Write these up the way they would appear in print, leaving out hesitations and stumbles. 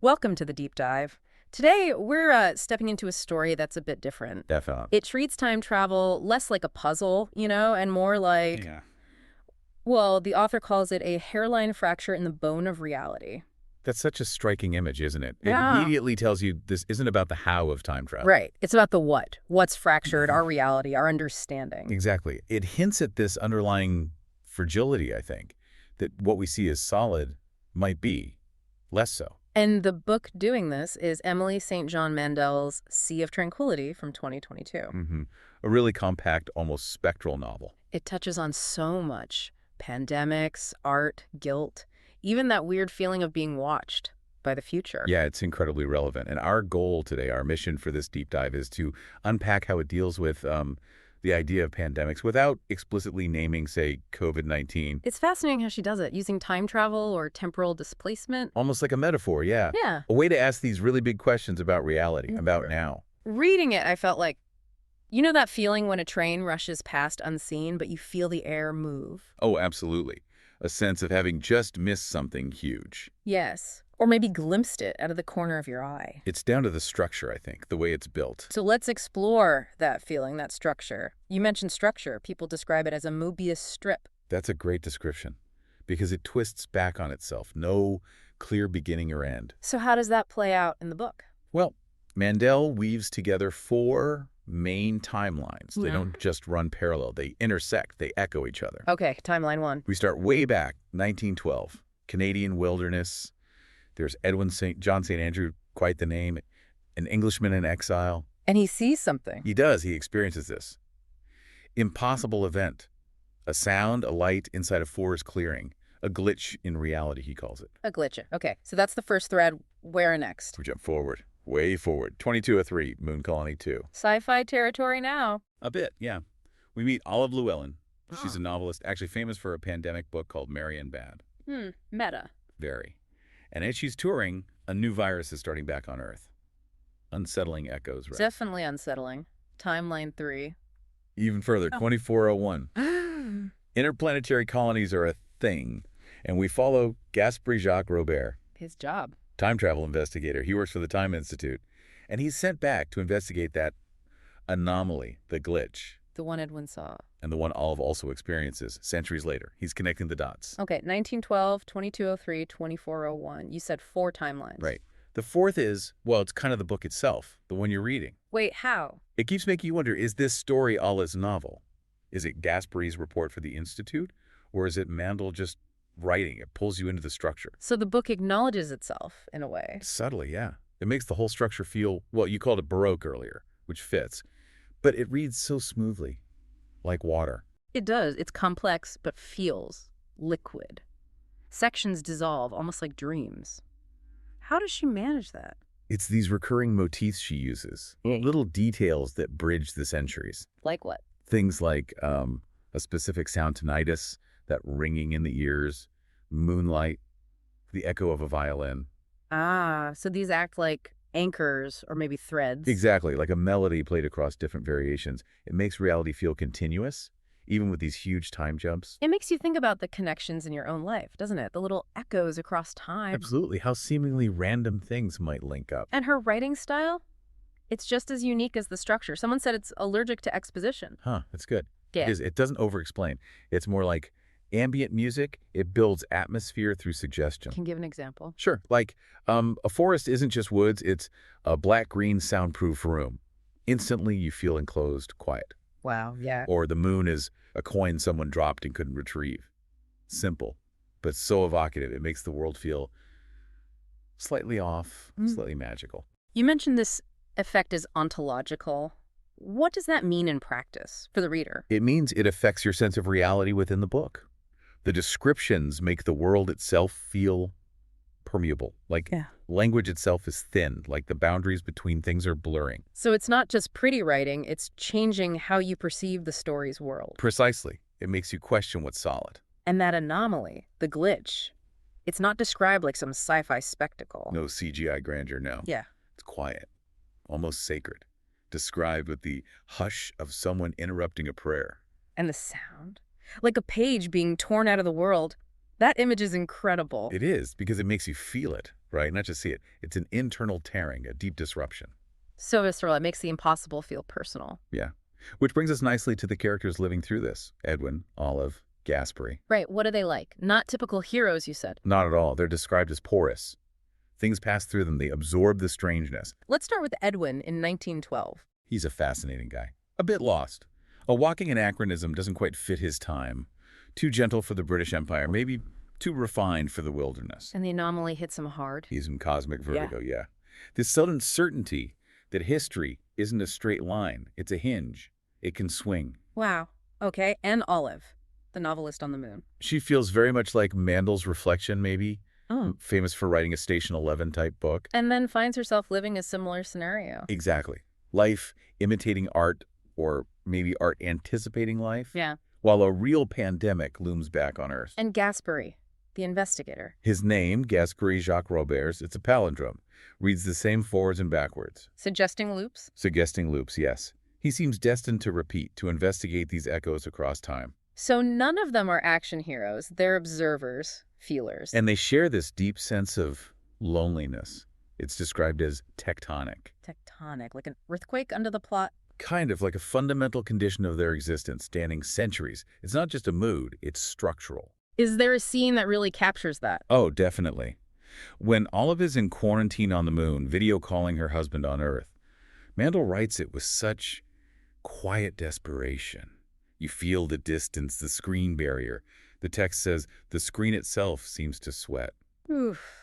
Welcome to the deep dive. Today, we're stepping into a story that's a bit different. Definitely. It treats time travel less like a puzzle, and more like, Yeah. well, the author calls it a hairline fracture in the bone of reality. That's such a striking image, isn't it? It Yeah. immediately tells you this isn't about the how of time travel. Right. It's about the what. What's fractured, our reality, our understanding. Exactly. It hints at this underlying fragility, I think, that what we see as solid might be less so. And the book doing this is Emily St. John Mandel's Sea of Tranquility from 2022. A really compact, almost spectral novel. It touches on so much. Pandemics, art, guilt, even that weird feeling of being watched by the future. Yeah, it's incredibly relevant. And our goal today, our mission for this deep dive is to unpack how it deals with the idea of pandemics without explicitly naming, say, COVID-19. It's fascinating how she does it, using time travel or temporal displacement. Almost like a metaphor, yeah. Yeah. A way to ask these really big questions about reality, about now. Reading it, I felt like, that feeling when a train rushes past unseen, but you feel the air move? Oh, absolutely. A sense of having just missed something huge. Yes. Or maybe glimpsed it out of the corner of your eye. It's down to the structure, I think, the way it's built. So let's explore that feeling, that structure. You mentioned structure. People describe it as a Mobius strip. That's a great description, because it twists back on itself. No clear beginning or end. So how does that play out in the book? Well, Mandel weaves together four main timelines. They don't just run parallel. They intersect. They echo each other. Okay, timeline one. We start way back, 1912, Canadian wilderness. There's John St. Andrew, quite the name, an Englishman in exile. And he sees something. He does. He experiences this. Impossible event. A sound, a light inside a forest clearing. A glitch in reality, he calls it. A glitch. Okay, so that's the first thread. Where next? We jump forward, way forward. 2203, Moon Colony 2. Sci-fi territory now. A bit, yeah. We meet Olive Llewellyn. She's a novelist, actually famous for a pandemic book called Merry and Bad. Meta. Very. And as she's touring, a new virus is starting back on Earth. Unsettling echoes, right? Definitely unsettling. Timeline 3. Even further, 2401. Interplanetary colonies are a thing, and we follow Gaspard Jacques Robert, His job. time travel investigator. He works for the Time Institute, and he's sent back to investigate that anomaly, the glitch, The one Edwin saw. and the one Olive also experiences centuries later. He's connecting the dots. Okay, 1912, 2203, 2401. You said 4 timelines. Right. The fourth is, well, it's kind of the book itself, the one you're reading. Wait, how? It keeps making you wonder, is this story Olive's novel? Is it Gaspard's report for the Institute? Or is it Mandel just writing? It pulls you into the structure. So the book acknowledges itself, in a way. Subtly, yeah. It makes the whole structure feel, well, you called it Baroque earlier, which fits. But it reads so smoothly, like water. It does. It's complex, but feels liquid. Sections dissolve, almost like dreams. How does she manage that? It's these recurring motifs she uses, little details that bridge the centuries. Like what? Things like a specific sound, tinnitus, that ringing in the ears, moonlight, the echo of a violin. Ah, so these act like anchors or maybe threads. Exactly, like a melody played across different variations. It makes reality feel continuous, even with these huge time jumps. It makes you think about the connections in your own life, doesn't it? The little echoes across time. Absolutely, how seemingly random things might link up. And her writing style? It's just as unique as the structure. Someone said it's allergic to exposition. Huh, that's good. Yeah. It doesn't over-explain. It's more like ambient music. It builds atmosphere through suggestion. Can you give an example? Sure, like a forest isn't just woods, it's a black-green soundproof room. Instantly you feel enclosed, quiet. Wow, yeah. Or the moon is a coin someone dropped and couldn't retrieve. Simple, but so evocative. It makes the world feel slightly off, slightly magical. You mentioned this effect is ontological. What does that mean in practice for the reader? It means it affects your sense of reality within the book. The descriptions make the world itself feel permeable, like language itself is thin, like the boundaries between things are blurring. So it's not just pretty writing, it's changing how you perceive the story's world. Precisely. It makes you question what's solid. And that anomaly, the glitch, it's not described like some sci-fi spectacle. No CGI grandeur, no. Yeah. It's quiet, almost sacred, described with the hush of someone interrupting a prayer. And the sound, like a page being torn out of the world, That image is incredible. It is, because it makes you feel it, right? Not just see it. It's an internal tearing, a deep disruption. So visceral, it makes the impossible feel personal. Yeah. Which brings us nicely to the characters living through this. Edwin, Olive, Gaspary. Right, what are they like? Not typical heroes, you said. Not at all. They're described as porous. Things pass through them. They absorb the strangeness. Let's start with Edwin in 1912. He's a fascinating guy. A bit lost. A walking anachronism, doesn't quite fit his time. Too gentle for the British Empire, maybe too refined for the wilderness. And the anomaly hits him hard. He's in cosmic vertigo, yeah. This sudden certainty that history isn't a straight line. It's a hinge. It can swing. Wow. Okay, and Olive, the novelist on the moon. She feels very much like Mandel's Reflection, maybe. Oh. Famous for writing a Station 11 type book. And then finds herself living a similar scenario. Exactly. Life imitating art, or maybe art anticipating life. Yeah. While a real pandemic looms back on Earth. And Gaspary, the investigator. His name, Gaspary Jacques Roberts, it's a palindrome. Reads the same forwards and backwards. Suggesting loops? Suggesting loops, yes. He seems destined to repeat, to investigate these echoes across time. So none of them are action heroes. They're observers, feelers. And they share this deep sense of loneliness. It's described as tectonic. Tectonic, like an earthquake under the plot. Kind of like a fundamental condition of their existence, spanning centuries. It's not just a mood, it's structural. Is there a scene that really captures that? Oh, definitely. When Olive is in quarantine on the moon, video calling her husband on Earth, Mandel writes it with such quiet desperation. You feel the distance, the screen barrier. The text says, the screen itself seems to sweat. Oof.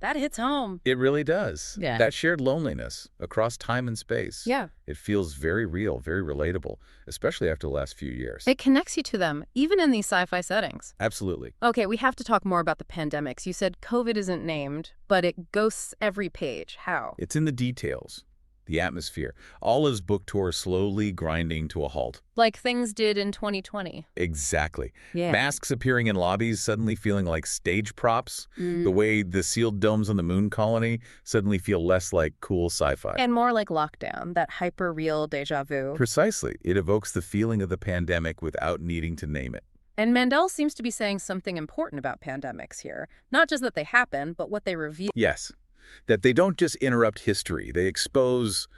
That hits home. It really does. Yeah. That shared loneliness across time and space. Yeah. It feels very real, very relatable, especially after the last few years. It connects you to them, even in these sci-fi settings. Absolutely. Okay, we have to talk more about the pandemics. You said COVID isn't named, but it ghosts every page. How? It's in the details. The atmosphere. Olive's book tour slowly grinding to a halt. Like things did in 2020. Exactly. Yeah. Masks appearing in lobbies suddenly feeling like stage props. The way the sealed domes on the moon colony suddenly feel less like cool sci-fi. And more like lockdown, that hyper-real deja vu. Precisely. It evokes the feeling of the pandemic without needing to name it. And Mandel seems to be saying something important about pandemics here. Not just that they happen, but what they reveal. Yes. That they don't just interrupt history. They expose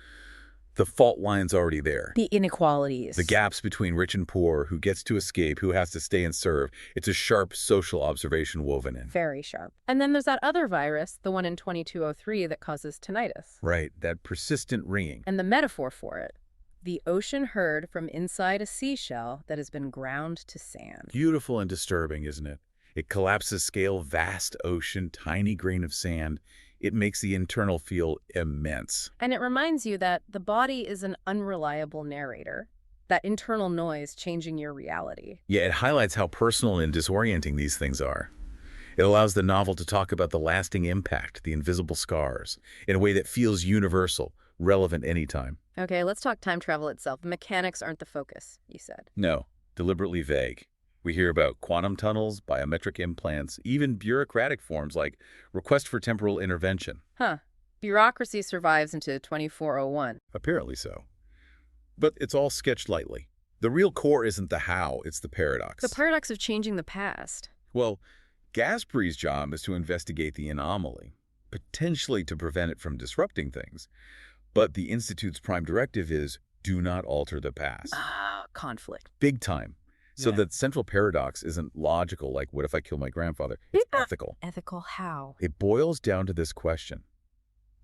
the fault lines already there. The inequalities. The gaps between rich and poor, who gets to escape, who has to stay and serve. It's a sharp social observation woven in. Very sharp. And then there's that other virus, the one in 2203 that causes tinnitus. Right, that persistent ringing. And the metaphor for it. The ocean heard from inside a seashell that has been ground to sand. Beautiful and disturbing, isn't it? It collapses scale, vast ocean, tiny grain of sand. It makes the internal feel immense. And it reminds you that the body is an unreliable narrator, that internal noise changing your reality. Yeah, it highlights how personal and disorienting these things are. It allows the novel to talk about the lasting impact, the invisible scars, in a way that feels universal, relevant anytime. Okay, let's talk time travel itself. Mechanics aren't the focus, you said. No, deliberately vague. We hear about quantum tunnels, biometric implants, even bureaucratic forms like request for temporal intervention. Huh. Bureaucracy survives into 2401. Apparently so. But it's all sketched lightly. The real core isn't the how, it's the paradox. The paradox of changing the past. Well, Gaspary's job is to investigate the anomaly, potentially to prevent it from disrupting things. But the Institute's prime directive is, do not alter the past. Ah, conflict. Big time. So the central paradox isn't logical, like, what if I kill my grandfather? It's ethical. Ethical how? It boils down to this question.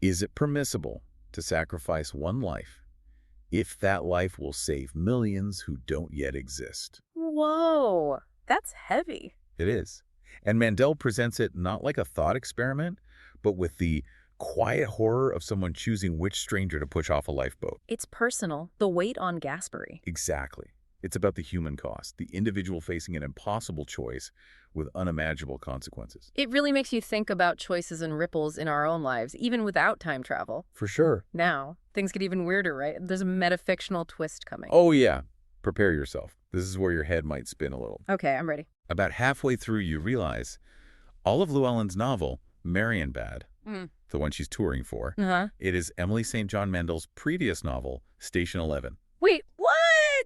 Is it permissible to sacrifice one life if that life will save millions who don't yet exist? Whoa, that's heavy. It is. And Mandel presents it not like a thought experiment, but with the quiet horror of someone choosing which stranger to push off a lifeboat. It's personal, the weight on Gaspary. Exactly. It's about the human cost, the individual facing an impossible choice with unimaginable consequences. It really makes you think about choices and ripples in our own lives, even without time travel. For sure. Now, things get even weirder, right? There's a metafictional twist coming. Oh, yeah. Prepare yourself. This is where your head might spin a little. Okay, I'm ready. About halfway through, you realize Olive Llewellyn's novel, Marienbad, the one she's touring for, it is Emily St. John Mandel's previous novel, Station 11. Wait, what?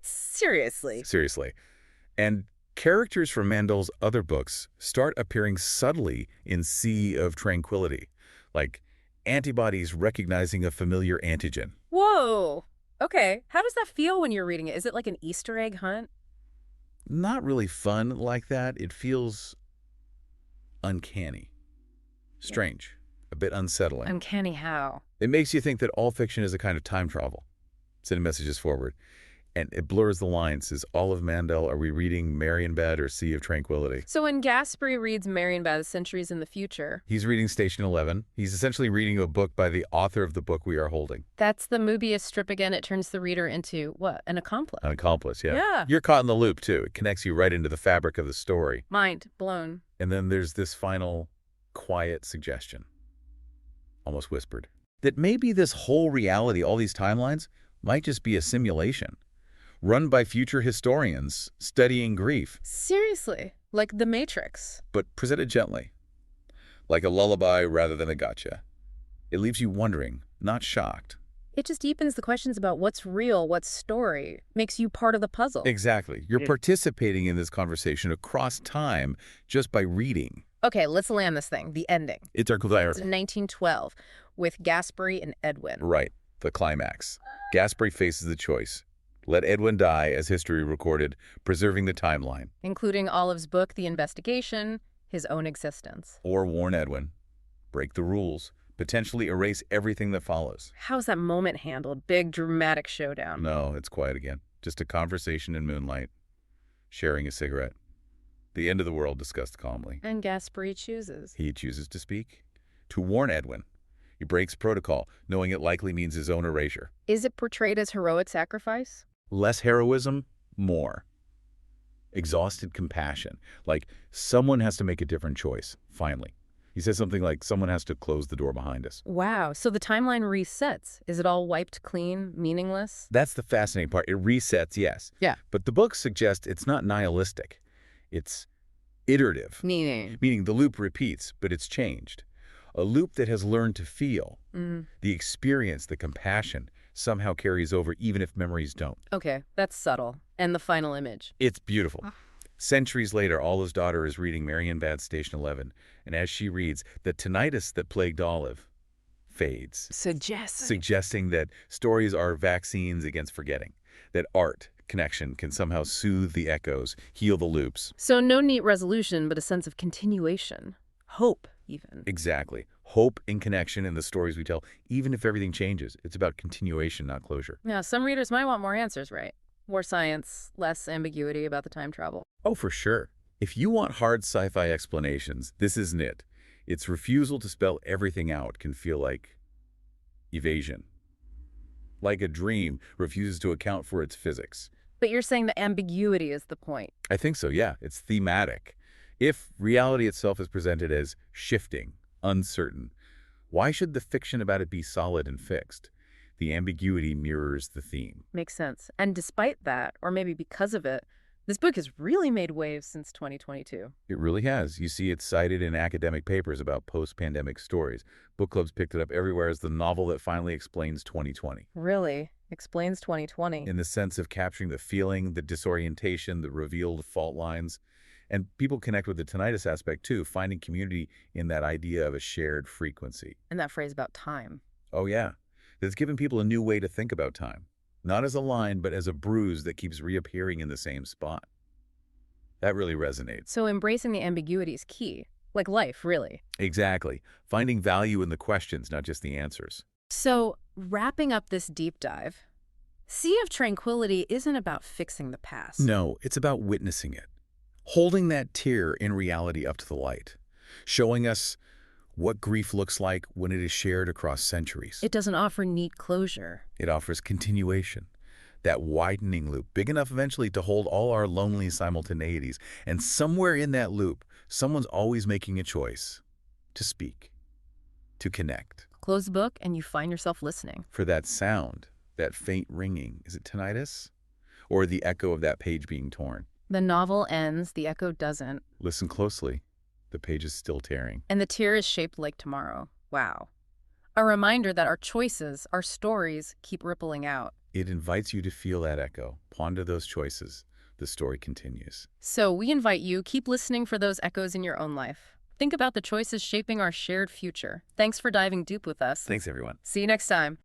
Seriously? Seriously. And Characters from Mandel's other books start appearing subtly in Sea of Tranquility, like antibodies recognizing a familiar antigen. Whoa! Okay, how does that feel when you're reading it? Is it like an Easter egg hunt? Not really fun like that. It feels uncanny, strange, a bit unsettling. Uncanny how? It makes you think that all fiction is a kind of time travel, sending messages forward. And it blurs the lines. Is all of Mandel, are we reading Marienbad or Sea of Tranquility? So when Gasperi reads Marienbad Centuries in the Future, He's reading Station 11. He's essentially reading a book by the author of the book we are holding. that's the Mobius strip again. It turns the reader into, what, an accomplice? An accomplice, yeah. Yeah. You're caught in the loop, too. It connects you right into the fabric of the story. Mind blown. And then there's this final, quiet suggestion, almost whispered, that maybe this whole reality, all these timelines, might just be a simulation, run by future historians studying grief. Seriously, like The Matrix. But presented gently, like a lullaby rather than a gotcha. It leaves you wondering, not shocked. It just deepens the questions about what's real, what's story, makes you part of the puzzle. Exactly. You're participating in this conversation across time just by reading. Okay, let's land this thing, the ending. It's our It's in 1912 with Gasperi and Edwin. Right, the climax. Gasperi faces the choice. Let Edwin die, as history recorded, preserving the timeline. Including Olive's book, The Investigation, his own existence. Or warn Edwin. Break the rules. Potentially erase everything that follows. How's that moment handled? Big, dramatic showdown. No, it's quiet again. Just a conversation in moonlight. Sharing a cigarette. The end of the world discussed calmly. And Gasperi chooses. He chooses to speak. To warn Edwin. He breaks protocol, knowing it likely means his own erasure. Is it portrayed as heroic sacrifice? Less heroism, more. Exhausted compassion. Like someone has to make a different choice, finally. He says something like, someone has to close the door behind us. Wow, so the timeline resets. Is it all wiped clean, meaningless? That's the fascinating part. It resets, yes. Yeah. But the book suggests it's not nihilistic. It's iterative. Meaning the loop repeats, but it's changed. A loop that has learned to feel. The experience, the compassion, somehow carries over even if memories don't. Okay, that's subtle. And the final image. It's beautiful. Centuries later, Olive's daughter is reading Marienbad Station 11, and as she reads, the tinnitus that plagued Olive fades, suggesting that stories are vaccines against forgetting, that art, connection can somehow soothe the echoes, heal the loops. So no neat resolution, but a sense of continuation. Hope, even. Exactly. Hope in connection in the stories we tell, even if everything changes. It's about continuation, not closure. Yeah, some readers might want more answers, right? More science, less ambiguity about the time travel. Oh, for sure. If you want hard sci-fi explanations, this isn't it. Its refusal to spell everything out can feel like evasion. Like a dream refuses to account for its physics. But you're saying the ambiguity is the point. I think so, yeah. It's thematic. If reality itself is presented as shifting, uncertain, why should the fiction about it be solid and fixed? The ambiguity mirrors the theme. Makes sense. And despite that, or maybe because of it, this book has really made waves since 2022. It really has. You see it cited in academic papers about post-pandemic stories. Book clubs picked it up everywhere as the novel that finally explains 2020. Really? Explains 2020. In the sense of capturing the feeling, the disorientation, the revealed fault lines. And people connect with the tinnitus aspect too, finding community in that idea of a shared frequency. And that phrase about time. Oh yeah. That's given people a new way to think about time. Not as a line, but as a bruise that keeps reappearing in the same spot. That really resonates. So embracing the ambiguity is key. Like life, really. Exactly. Finding value in the questions, not just the answers. So, wrapping up this deep dive, Sea of Tranquility isn't about fixing the past. No, it's about witnessing it. Holding that tear in reality up to the light. Showing us what grief looks like when it is shared across centuries. It doesn't offer neat closure. It offers continuation. That widening loop, big enough eventually to hold all our lonely simultaneities. And somewhere in that loop, someone's always making a choice to speak, to connect. Close the book and you find yourself listening. For that sound, that faint ringing, is it tinnitus? Or the echo of that page being torn? The novel ends, the echo doesn't. Listen closely. The page is still tearing. And the tear is shaped like tomorrow. Wow. A reminder that our choices, our stories, keep rippling out. It invites you to feel that echo, ponder those choices, the story continues. So we invite you, keep listening for those echoes in your own life. Think about the choices shaping our shared future. Thanks for diving deep with us. Thanks, everyone. See you next time.